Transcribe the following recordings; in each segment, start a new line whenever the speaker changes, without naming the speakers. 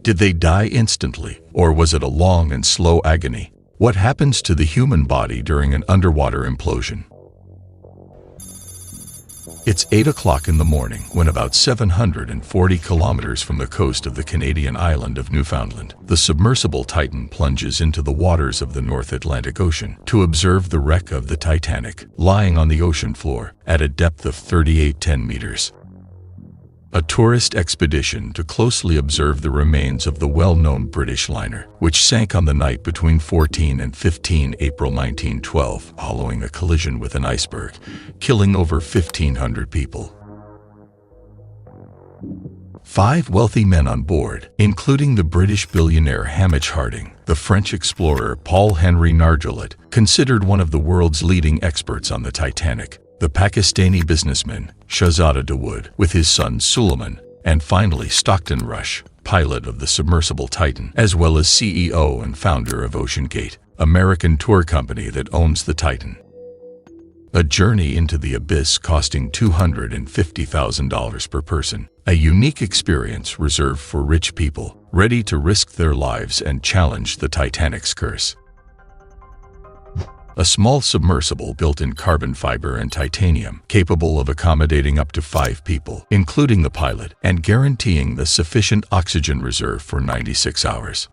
Did they die instantly, or was it a long and slow agony? What happens to the human body during an underwater implosion? It's 8 o'clock in the morning when about 740 kilometers from the coast of the Canadian island of Newfoundland, the submersible Titan plunges into the waters of the North Atlantic Ocean to observe the wreck of the Titanic, lying on the ocean floor at a depth of 3810 meters. A tourist expedition to closely observe the remains of the well-known British liner, which sank on the night between 14 and 15 April 1912 following a collision with an iceberg, killing over 1,500 people. 5 wealthy men on board, including the British billionaire Hamish Harding, the French explorer Paul-Henri Nargeolet, considered one of the world's leading experts on the Titanic, the Pakistani businessman Shahzada Dawood with his son Suleiman, and finally Stockton Rush, pilot of the submersible Titan, as well as CEO and founder of OceanGate, American tour company that owns the Titan. A journey into the abyss costing $250,000 per person, a unique experience reserved for rich people, ready to risk their lives and challenge the Titanic's curse. A small submersible built in carbon fiber and titanium, capable of accommodating up to 5 people, including the pilot, and guaranteeing the sufficient oxygen reserve for 96 hours.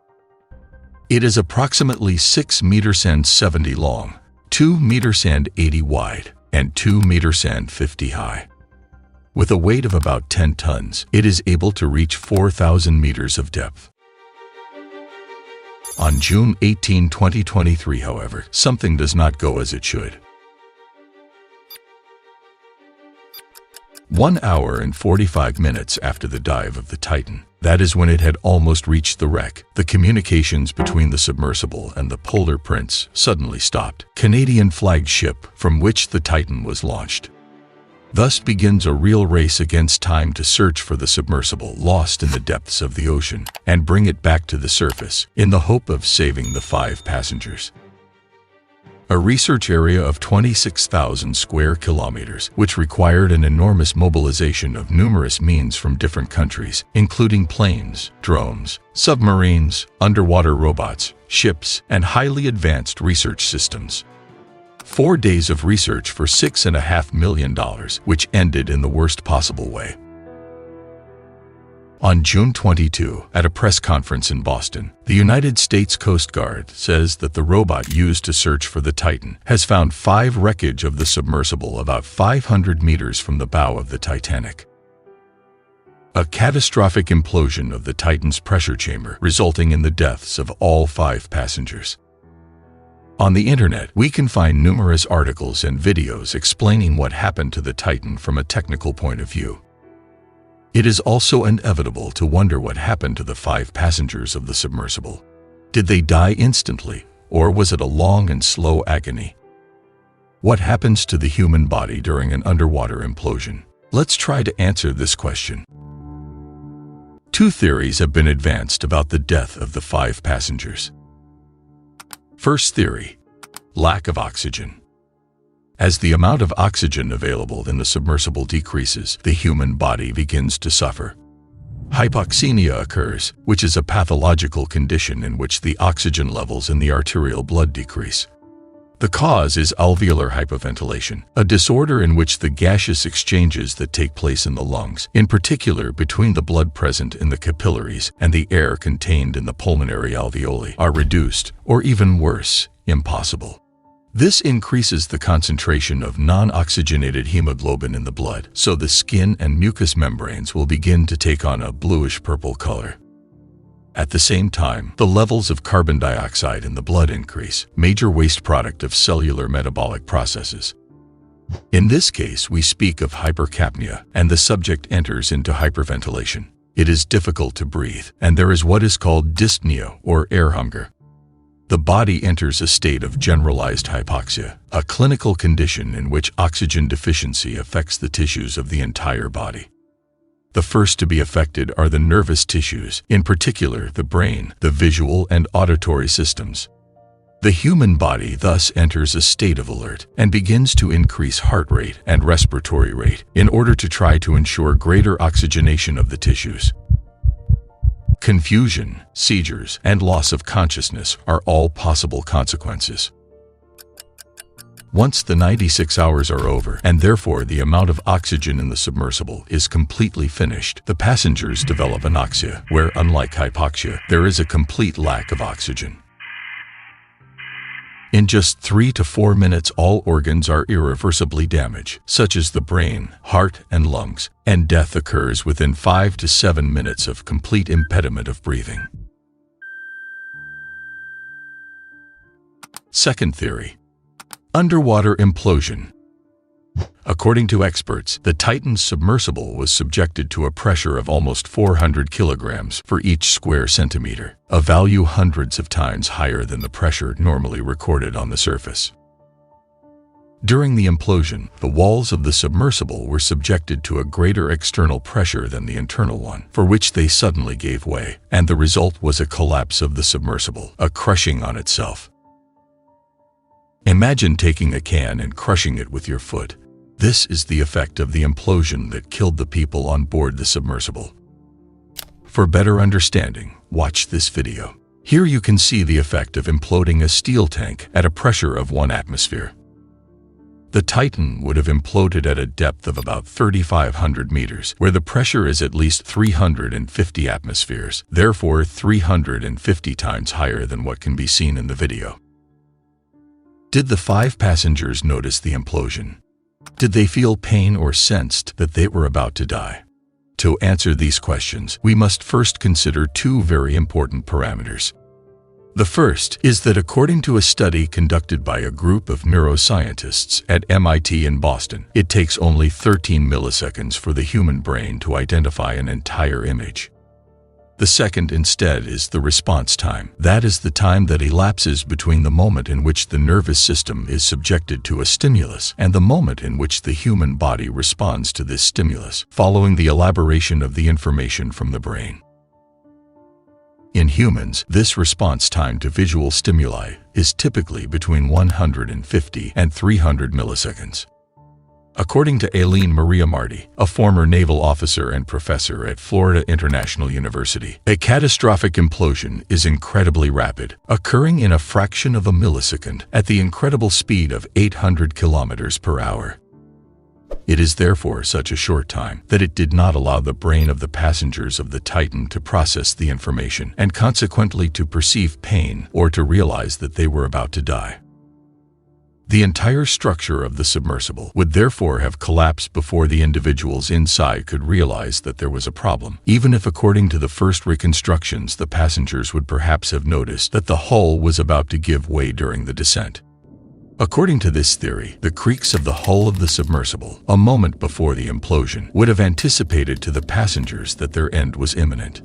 It is approximately 6 meters and 70 long, 2 meters and 80 wide, and 2 meters and 50 high. With a weight of about 10 tons, it is able to reach 4,000 meters of depth. On June 18, 2023, however, something does not go as it should. 1 hour and 45 minutes after the dive of the Titan, that is when it had almost reached the wreck, the communications between the submersible and the Polar Prince suddenly stopped, Canadian flagged ship from which the Titan was launched. Thus begins a real race against time to search for the submersible lost in the depths of the ocean and bring it back to the surface in the hope of saving the 5 passengers. A research area of 26,000 square kilometers, which required an enormous mobilization of numerous means from different countries, including planes, drones, submarines, underwater robots, ships, and highly advanced research systems. 4 days of research for $6.5 million, which ended in the worst possible way. On June 22, at a press conference in Boston, the United States Coast Guard says that the robot used to search for the Titan has found 5 wreckage of the submersible about 500 meters from the bow of the Titanic. A catastrophic implosion of the Titan's pressure chamber, resulting in the deaths of all 5 passengers. On the internet, we can find numerous articles and videos explaining what happened to the Titan from a technical point of view. It is also inevitable to wonder what happened to the 5 passengers of the submersible. Did they die instantly, or was it a long and slow agony? What happens to the human body during an underwater implosion? Let's try to answer this question. 2 theories have been advanced about the death of the 5 passengers. First theory: lack of oxygen. As the amount of oxygen available in the submersible decreases, the human body begins to suffer. Hypoxemia occurs, which is a pathological condition in which the oxygen levels in the arterial blood decrease. The cause is alveolar hypoventilation, a disorder in which the gaseous exchanges that take place in the lungs, in particular between the blood present in the capillaries and the air contained in the pulmonary alveoli, are reduced, or even worse, impossible. This increases the concentration of non-oxygenated hemoglobin in the blood, so the skin and mucous membranes will begin to take on a bluish-purple color. At the same time, the levels of carbon dioxide in the blood increase, major waste product of cellular metabolic processes. In this case, we speak of hypercapnia, and the subject enters into hyperventilation. It is difficult to breathe, and there is what is called dyspnea, or air hunger. The body enters a state of generalized hypoxia, a clinical condition in which oxygen deficiency affects the tissues of the entire body. The first to be affected are the nervous tissues, in particular the brain, the visual and auditory systems. The human body thus enters a state of alert and begins to increase heart rate and respiratory rate in order to try to ensure greater oxygenation of the tissues. Confusion, seizures, and loss of consciousness are all possible consequences. Once the 96 hours are over, and therefore the amount of oxygen in the submersible is completely finished, the passengers develop anoxia, where, unlike hypoxia, there is a complete lack of oxygen. In just 3 to 4 minutes, all organs are irreversibly damaged, such as the brain, heart, and lungs, and death occurs within 5 to 7 minutes of complete impediment of breathing. Second theory: underwater implosion. According to experts, the Titan's submersible was subjected to a pressure of almost 400 kilograms for each square centimeter, a value hundreds of times higher than the pressure normally recorded on the surface. During the implosion, the walls of the submersible were subjected to a greater external pressure than the internal one, for which they suddenly gave way, and the result was a collapse of the submersible, a crushing on itself. Imagine taking a can and crushing it with your foot. This is the effect of the implosion that killed the people on board the submersible. For better understanding, watch this video. Here you can see the effect of imploding a steel tank at a pressure of 1 atmosphere. The Titan would have imploded at a depth of about 3,500 meters, where the pressure is at least 350 atmospheres, therefore 350 times higher than what can be seen in the video. Did the 5 passengers notice the implosion? Did they feel pain or sensed that they were about to die? To answer these questions, we must first consider 2 very important parameters. The first is that according to a study conducted by a group of neuroscientists at MIT in Boston, it takes only 13 milliseconds for the human brain to identify an entire image. The second instead is the response time. That is the time that elapses between the moment in which the nervous system is subjected to a stimulus and the moment in which the human body responds to this stimulus, following the elaboration of the information from the brain. In humans, this response time to visual stimuli is typically between 150 and 300 milliseconds. According to Aileen Maria Marty, a former naval officer and professor at Florida International University, a catastrophic implosion is incredibly rapid, occurring in a fraction of a millisecond at the incredible speed of 800 kilometers per hour. It is therefore such a short time that it did not allow the brain of the passengers of the Titan to process the information and consequently to perceive pain or to realize that they were about to die. The entire structure of the submersible would therefore have collapsed before the individuals inside could realize that there was a problem, even if according to the first reconstructions the passengers would perhaps have noticed that the hull was about to give way during the descent. According to this theory, the creaks of the hull of the submersible, a moment before the implosion, would have anticipated to the passengers that their end was imminent.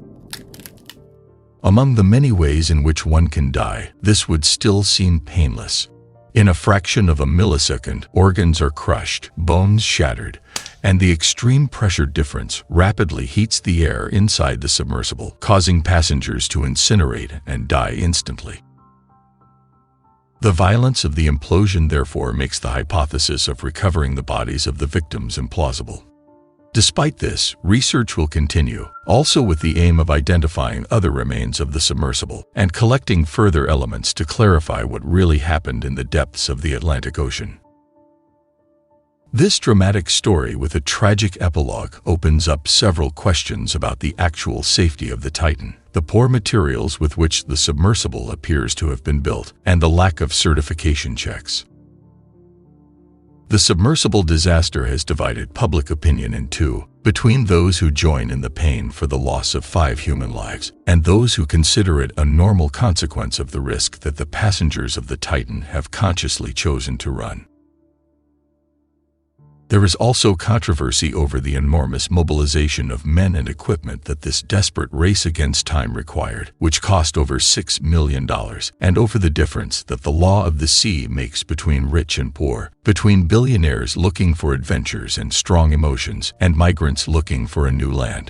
Among the many ways in which one can die, this would still seem painless. In a fraction of a millisecond, organs are crushed, bones shattered, and the extreme pressure difference rapidly heats the air inside the submersible, causing passengers to incinerate and die instantly. The violence of the implosion therefore makes the hypothesis of recovering the bodies of the victims implausible. Despite this, research will continue, also with the aim of identifying other remains of the submersible and collecting further elements to clarify what really happened in the depths of the Atlantic Ocean. This dramatic story with a tragic epilogue opens up several questions about the actual safety of the Titan, the poor materials with which the submersible appears to have been built, and the lack of certification checks. The submersible disaster has divided public opinion in 2, between those who join in the pain for the loss of 5 human lives and those who consider it a normal consequence of the risk that the passengers of the Titan have consciously chosen to run. There is also controversy over the enormous mobilization of men and equipment that this desperate race against time required, which cost over $6 million, and over the difference that the law of the sea makes between rich and poor, between billionaires looking for adventures and strong emotions, and migrants looking for a new land.